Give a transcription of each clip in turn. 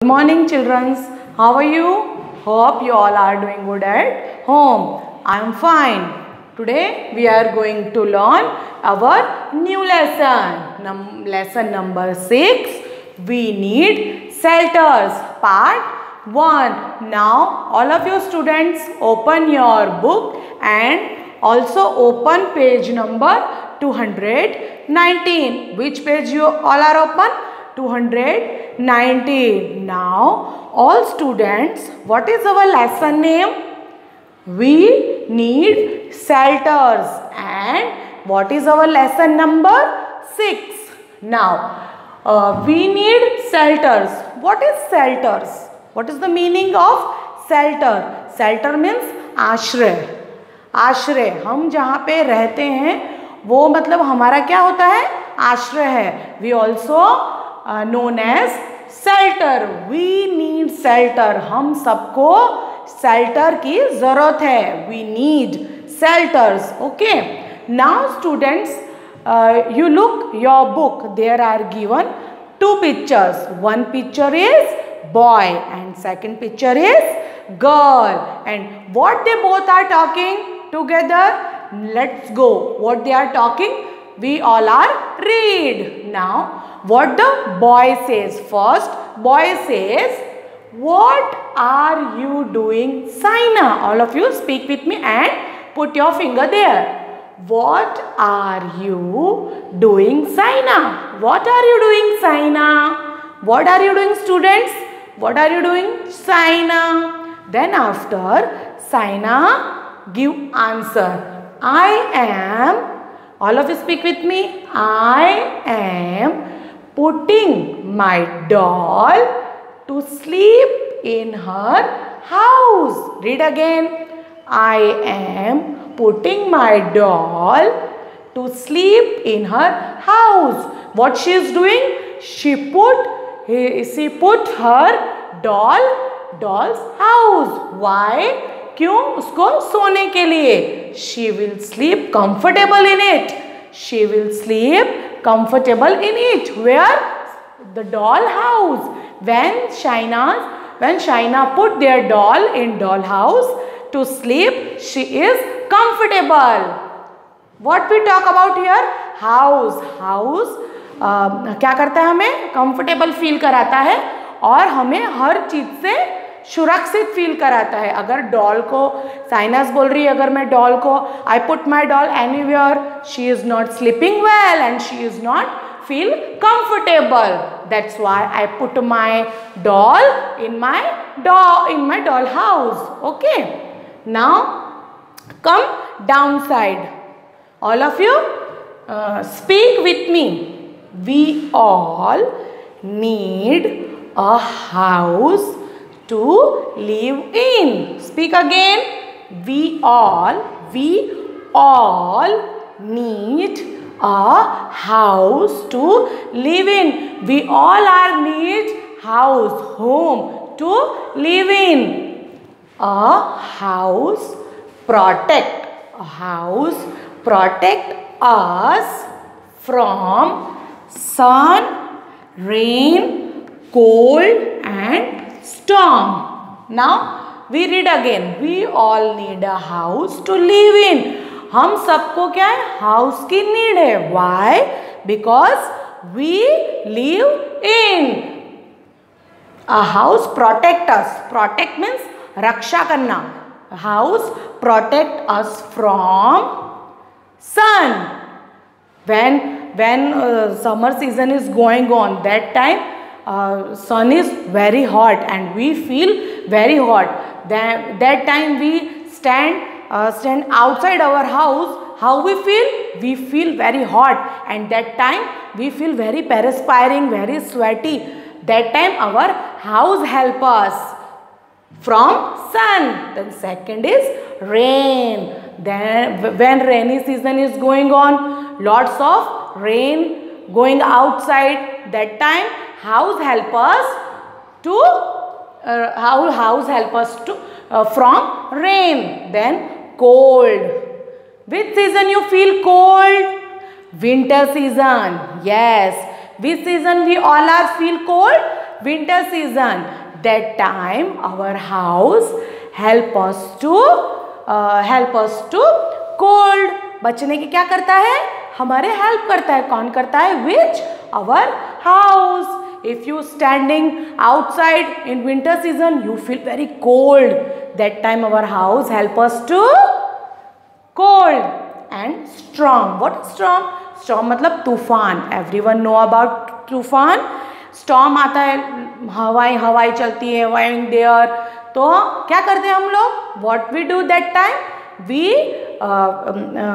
Good morning, children. How are you? Hope you all are doing good at home. I am fine. Today we are going to learn our new lesson. Lesson number 6. We need shelters. Part 1. Now all of you students open your book and also open page number 219. Which page you all are open? 219. Now all students, what is our lesson name? We need shelters. And what is our lesson number? 6. Now we need shelters. What is shelters? What is the meaning of shelter? Shelter means आश्रय. आश्रय, हम जहाँ पे रहते हैं वो मतलब हमारा क्या होता है? आश्रय है. We also known as shelter. We need shelter. हम सबको shelter की ज़रूरत है. We need shelters. Okay. Now students, you look your book. There are given 2 pictures. One picture is boy and second picture is girl. And what they both are talking together? Let's go. What they are talking? We all are read. Now what the boy says. First boy says, what are you doing, Saina? All of you speak with me and put your finger there. What are you doing, Saina? What are you doing, Saina? What are you doing, students? What are you doing, Saina? Then after Saina give answer. I am, all of you speak with me. I am putting my doll to sleep in her house. Read again. I am putting my doll to sleep in her house. What she is doing? She put her doll's house. Why? क्यों? उसको सोने के लिए. She will sleep comfortable in it. She will sleep comfortable in it. Where? The doll house. When Shaina put their doll in doll house to sleep, she is comfortable. What we talk about here? House. House क्या करता है? हमें comfortable feel कराता है और हमें हर चीज से सुरक्षित फील कराता है. अगर डॉल को साइनस बोल रही है, अगर मैं डॉल को I put my doll anywhere, she is not sleeping well and she is not feel comfortable. That's why I put my doll in my doll house. Okay. Now come down side. All of you speak with me. We all need a house to live in. Speak again. We all need a house to live in. We all are need house, home to live in. A house protect us from sun, rain, cold and storm. Now we read again. We all need a house to live in. हम सबको क्या है? House की need है. Why? Because we live in. A house protect us. Protect means रक्षा करना. House protect us from sun. When summer season is going on, that time sun is very hot and we feel very hot. That time we stand outside our house. How we feel? We feel very hot, and that time we feel very perspiring, very sweaty. That time our house help us from sun. Then second is rain. Then when rainy season is going on, lots of rain going outside. That time house help us to from rain. Then cold. Which season you feel cold? Winter season. Yes. Which season we all are feel cold? winter season. That time our house help us to cold. बचने की क्या करता है? हमारे help करता है. कौन करता है? Which? Our house. If you standing outside in winter season, you feel very cold. That time our house help us to cold. And storm. What is storm? Storm मतलब तूफान. Everyone know about तूफान. Storm आता है, हवाएं चलती है, wind there. तो क्या करते हैं हम लोग? What we do that time?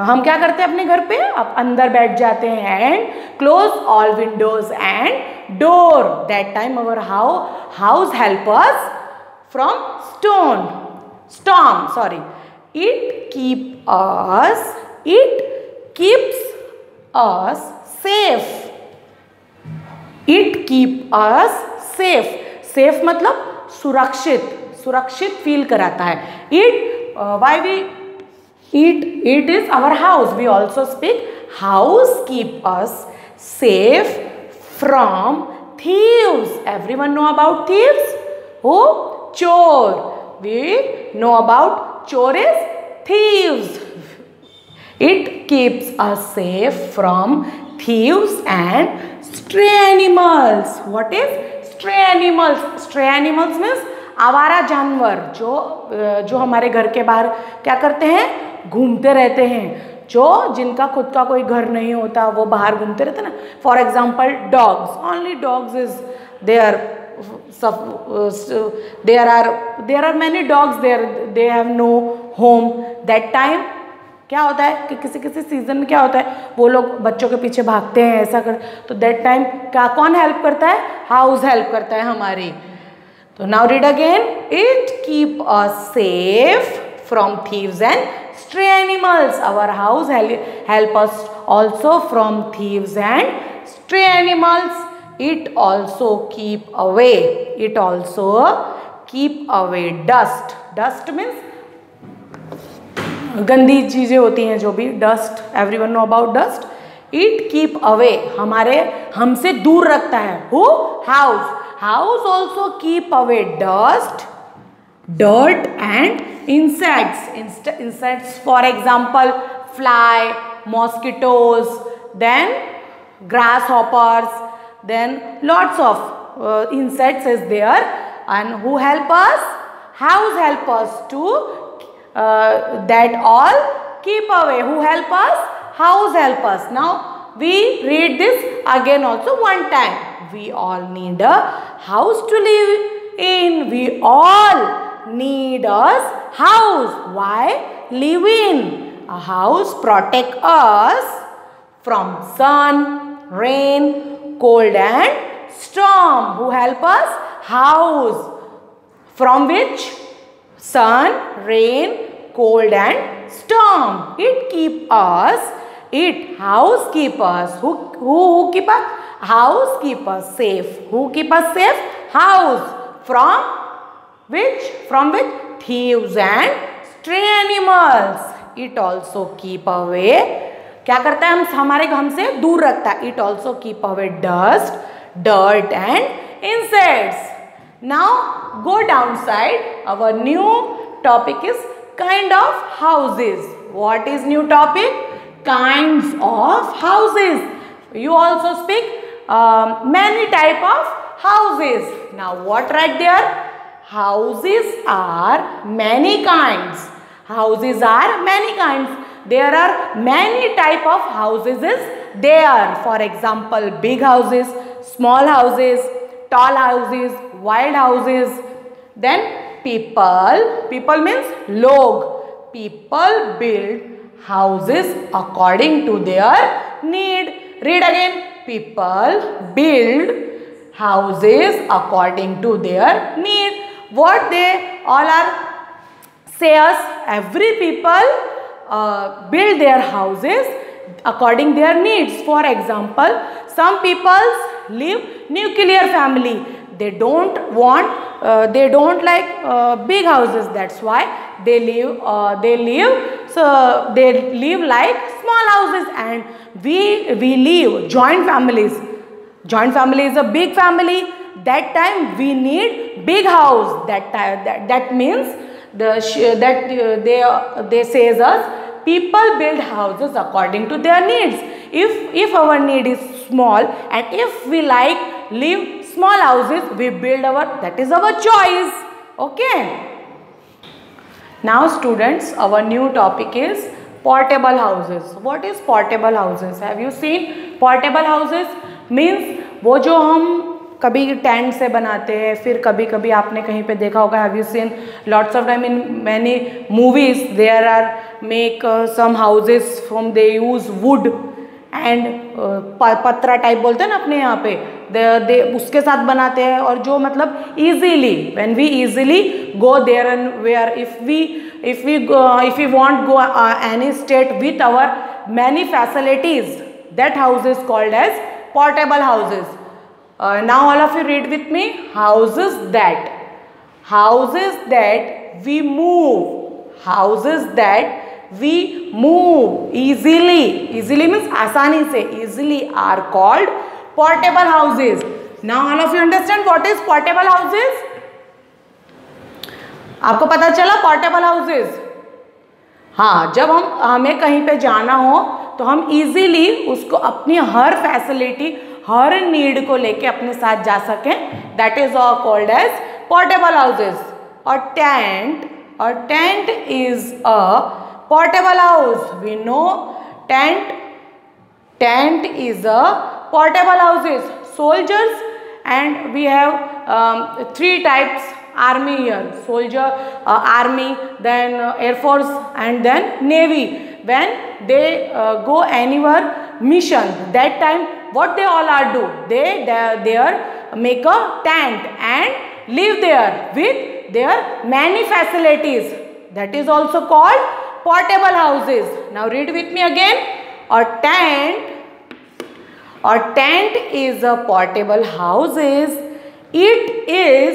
हम क्या करते हैं अपने घर पे? अब अंदर बैठ जाते हैं and close all windows and door. That time our house help us from storm. Sorry. It keeps us safe. It keeps us safe. Safe मतलब सुरक्षित फील कराता है. It is our house. We also speak house keep us safe from thieves. Everyone know about thieves? Who? Chor. We know about chor is thieves. It keeps us safe from thieves and stray animals. What is stray animals? Stray animals means आवारा जानवर जो हमारे घर के बाहर क्या करते हैं? घूमते रहते हैं. जिनका खुद का कोई घर नहीं होता वो बाहर घूमते रहते ना. For example dogs. Only dogs is there are many dogs they have no home. That time क्या होता है कि किसी सीजन में क्या होता है, वो लोग बच्चों के पीछे भागते हैं, ऐसा कर. तो दैट टाइम क्या कौन हेल्प करता है? हाउस हेल्प करता है हमारी. तो now read again. It keep us safe from thieves and stray animals. Our house help us also from thieves and stray animals. It also keep away dust. Dust means गंदी चीजें होती हैं जो भी. Dust. Everyone know about dust. It keep away हमसे दूर रखता है. Who? House also keep away dust, dirt and insects. For example, fly, mosquitoes, then grasshoppers, then lots of insects is there. And who help us? House help us to that all keep away. Who help us? House help us. Now we read this again also one time. We all need a house to live in. We all need us house. Why? Live in. A house protect us from sun, rain, cold and storm. Who help us? House. From which? Sun, rain, cold and storm. It keep us. House keep us. Who keep us? House keep us safe. Who keep us safe? House. From which? Thieves and stray animals. It also keep away. क्या करता है? हमसे दूर रखता है. It also keep away dust, dirt and insects. Now go downside. Our new topic is kind of houses. What is new topic? Kinds of houses. You also speak many type of houses. Now what right there? Houses are many kinds. Houses are many kinds. There are many type of houses is there. For example, big houses, small houses, tall houses, wild houses. Then people means log. People build houses according to their need. Read again. People build houses according to their need. What they all are say us? Every people build their houses according their needs. For example, some people live nuclear family. They don't like big houses. That's why they live like small houses. And we live joint families. Joint family is a big family. that time we need big house. That means they says us people build houses according to their needs. If our need is small and if we like live small houses, we build that is our choice. Okay. Now students, our new topic is portable houses. What is portable houses? Have you seen portable houses? Means वो जो हम कभी tent से बनाते हैं, फिर कभी कभी आपने कहीं पे देखा होगा, have you seen lots of time in many movies there are make some houses from they use wood and पत्रा टाइप बोलते हैं ना अपने यहाँ पे, दे उसके साथ बनाते हैं. और जो मतलब easily when we easily go there and where if we want go any state with our many facilities, that house is called as portable houses. Now all of you read with me. Houses that we move. Houses that we move easily. Easily means आसानी से, easily are called portable houses. Now all of you understand what is portable houses? आपको पता चला portable houses? हाँ, जब हमें कहीं पे जाना हो तो हम इजीली उसको अपनी हर फैसिलिटी, हर नीड को लेके अपने साथ जा सकें. That is all called as portable houses. और tent is a portable house. We know tent is a portable houses. Soldiers and we have 3 types army here. Soldier, army, then air force and then navy. When they go anywhere mission, that time what they all are do, they make a tent and live there with their many facilities. That is also called portable houses. Now read with me again. A tent is a portable houses. It is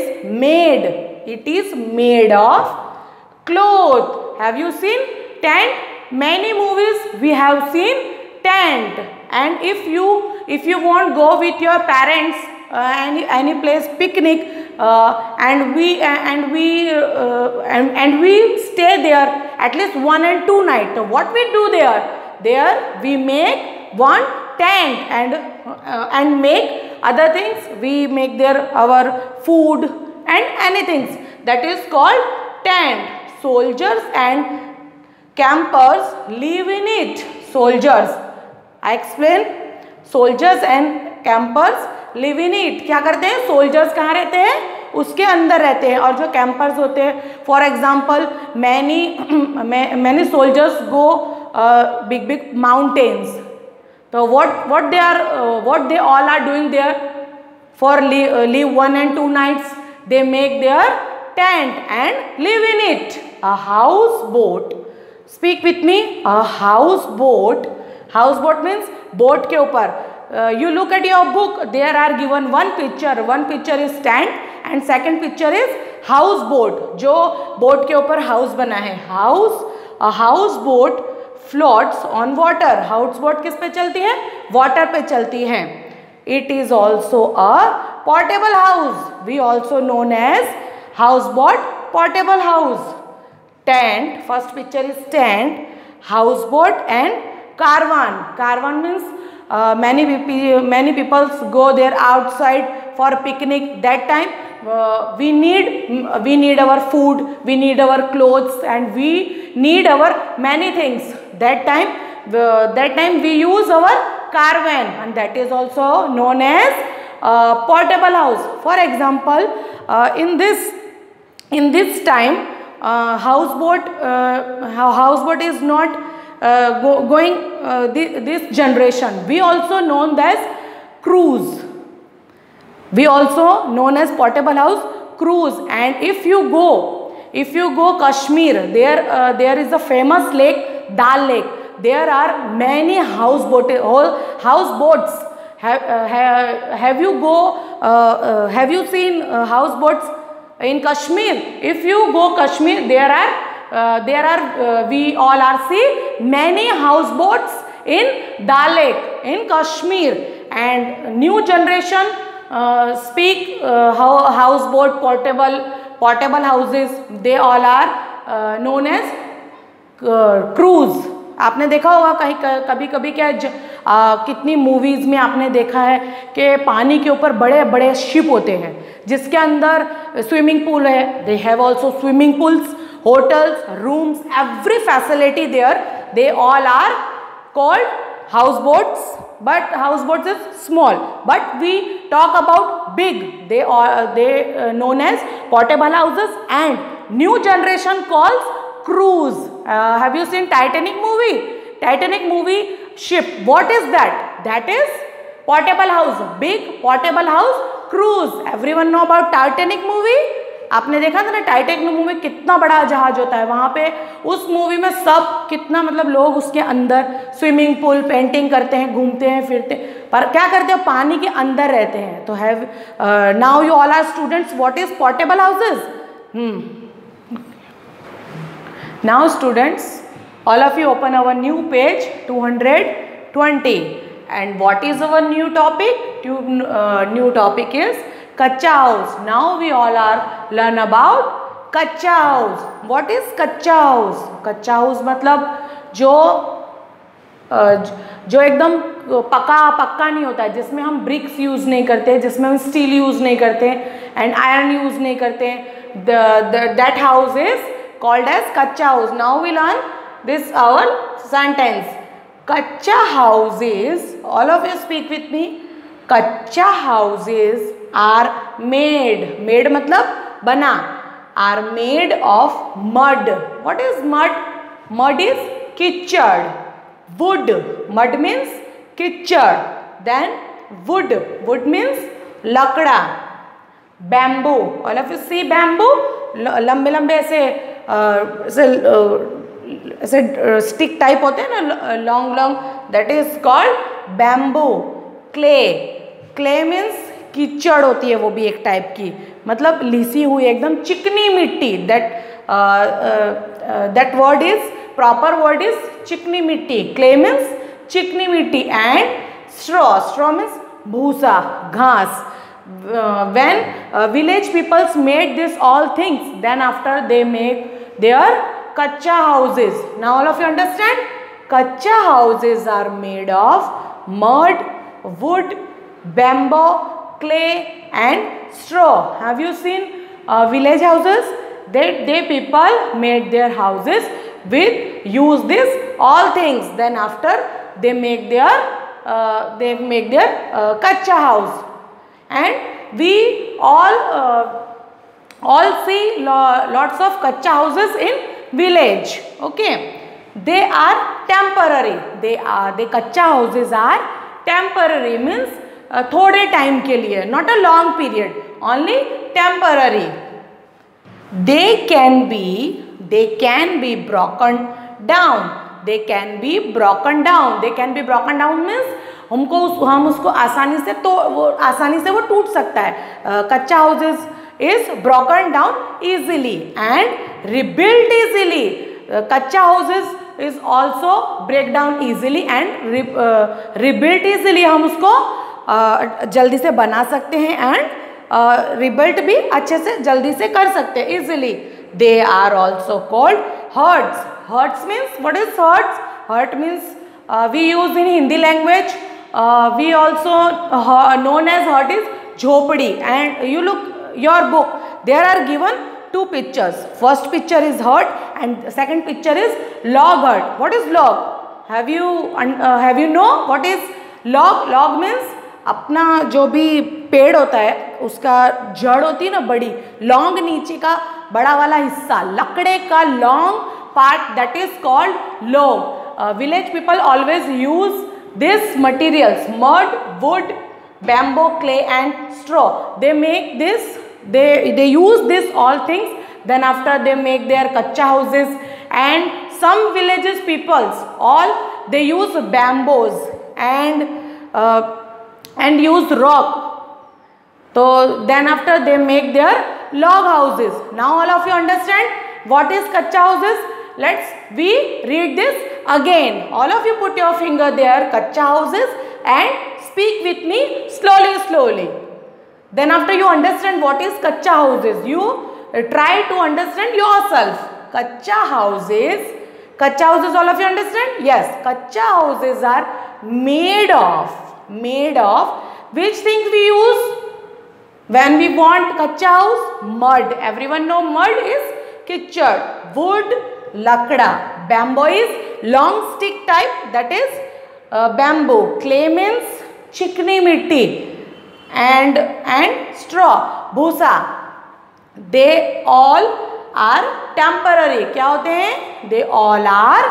made of cloth. Have you seen tent? Many movies we have seen tent. And if you want go with your parents any place picnic, and we stay there at least 1 and 2 nights. So what we do there we make one tent and make other things. We make there our food and anything. That is called tent. Soldiers and campers live in it. Soldiers, I explain. Soldiers and campers live in it. क्या करते हैं? Soldiers कहाँ रहते हैं? उसके अंदर रहते हैं. और जो campers होते हैं, for example, many soldiers go big mountains. So what they all are doing there? For live 1 and 2 nights, they make their tent and live in it. A houseboat. Speak with me. A houseboat. Houseboat means boat के ऊपर. You look at your book. There are given one picture. One picture is tent and second picture is houseboat. जो boat के ऊपर house बना है. A houseboat floats on water. Houseboat किस पे चलती है? Water पे चलती है. It is also a portable house. We also known as houseboat, portable house. Tent, first picture is tent, houseboat and caravan. Caravan means many people go there outside for picnic. That time we need our food, we need our clothes and we need our many things. That time we use our caravan and that is also known as portable house. For example, in this time houseboat is not going this generation. We also known as cruise. We also known as portable house, cruise. And if you go Kashmir, there is a famous lake, Dal Lake. There are many houseboats. Have you seen houseboats in Kashmir? If you go Kashmir, there are we all are see many houseboats in Dal Lake in Kashmir. And new generation speak houseboat, portable houses, they all are known as cruise. आपने देखा होगा कहीं कभी कभी क्या कितनी movies में आपने देखा है कि पानी के ऊपर बड़े बड़े शिप होते हैं जिसके अंदर स्विमिंग पूल है. They have also swimming pools, hotels, rooms, every facility there. They all are called house boats, but houseboats is small, but we talk about big. They known as portable houses, and new generation calls cruise. Have you seen Titanic movie? Titanic movie ship, what is that? That is portable house, big portable house cruise. Everyone know about Titanic movie? आपने देखा था ना Titanic movie में कितना बड़ा जहाज होता है. वहाँ पे उस मूवी में सब कितना मतलब लोग उसके अंदर स्विमिंग पूल, पेंटिंग करते हैं, घूमते हैं, फिरते, पर क्या करते हैं, पानी के अंदर रहते हैं. तो have now you all are students, what is portable houses? Now students, all of you open our new page 220, and what is our new topic? New topic is kutcha house. Now we all are learn about kutcha house. What is kutcha house? Kutcha house मतलब जो एकदम पक्का नहीं होता है, जिसमें हम BRICS use नहीं करते, जिसमें हम स्टील यूज़ नहीं करते एंड आयरन यूज़ नहीं करते. That house is called as kutcha house. Now we learn this our sentence. Kutcha houses, all of you speak with me. Kutcha houses are made मतलब बना, are made of mud. What is mud? Mud is कीचड़. Wood, mud means कीचड़. Then wood means Lakra. Bamboo, all of you see bamboo? लंबे लंबे ऐसे stick type होते हैं ना, long long, that is called bamboo. Clay means कीचड़ होती है, वो भी एक टाइप की, मतलब लिसी हुई एकदम चिकनी मिट्टी. That word is, proper word is चिकनी मिट्टी. क्ले मीन्स चिकनी मिट्टी. एंड स्ट्रॉ मीन्स भूसा, घास. when village peoples made this all things, then after they make their kacha houses. Now all of you understand? Kacha houses are made of mud, wood, bamboo, clay and straw. Have you seen village houses? They people made their houses with use this all things. Then after they make their kacha house. And we all see lots of kacha houses in village. Okay, they are temporary. The kacha houses are temporary, means थोड़े time के लिए, not a long period, only temporary. They can be broken down. They can be broken down. They can be broken down means हम उसको आसानी से, तो वो आसानी से वो टूट सकता है. कच्चा houses is broken down easily and rebuilt easily. Kacha houses is also break down easily and rebuilt easily. हम उसको जल्दी से बना सकते हैं एंड रिबिल्ट भी अच्छे से जल्दी से कर सकते हैं easily. They are also called huts. Huts means, what is huts? Hut means we use in Hindi language. We also known as hut is jhopadi. And you look your book, there are given two pictures. First picture is hut and second picture is log hut. What is log? Have you know what is log? Log means अपना जो भी पेड़ होता है उसका जड़ होती है ना बड़ी, लॉन्ग नीचे का बड़ा वाला हिस्सा, लकड़े का long part, that is called log. Village people always use this materials, mud, would, bamboo, clay and straw. They make this, they use this all things. Then after they make their kacha houses. And some villages peoples all they use bamboos and use rock. So then after they make their log houses. Now all of you understand what is kacha houses? We read this again. All of you put your finger there, kacha houses, and speak with me slowly. Then after you understand what is kacha houses, you try to understand yourself. Kacha houses, all of you understand? Yes, kacha houses are made of which things we use when we want kacha house? Mud. Everyone know mud is kichad. Wood, lakda. Bamboo is long stick type, that is bamboo. Clay means chikni mitti. And straw, bhusa. They all are temporary. क्या होते हैं? They all are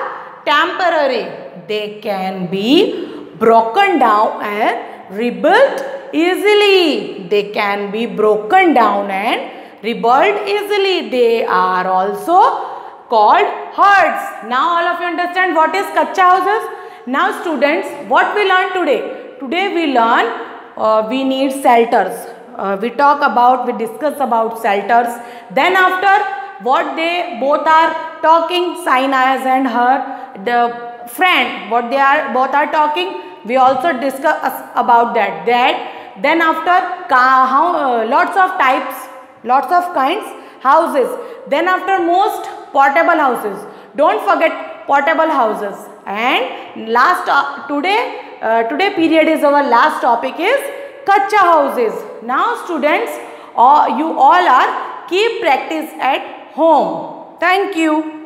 temporary. They can be broken down and rebuilt easily. They can be broken down and rebuilt easily. They are also called huts. Now all of you understand what is kacha houses? Now students, what we learn today? Today we learn we need shelters. We discuss about shelters. Then after what they both are talking, Sainaz and her, the friend, what they are both are talking, we also discuss about that. Then after lots of types, lots of kinds houses. Then after most portable houses. Don't forget portable houses. And last today period is our last topic is kacha houses. Now students, you all are keep practice at home. Thank you.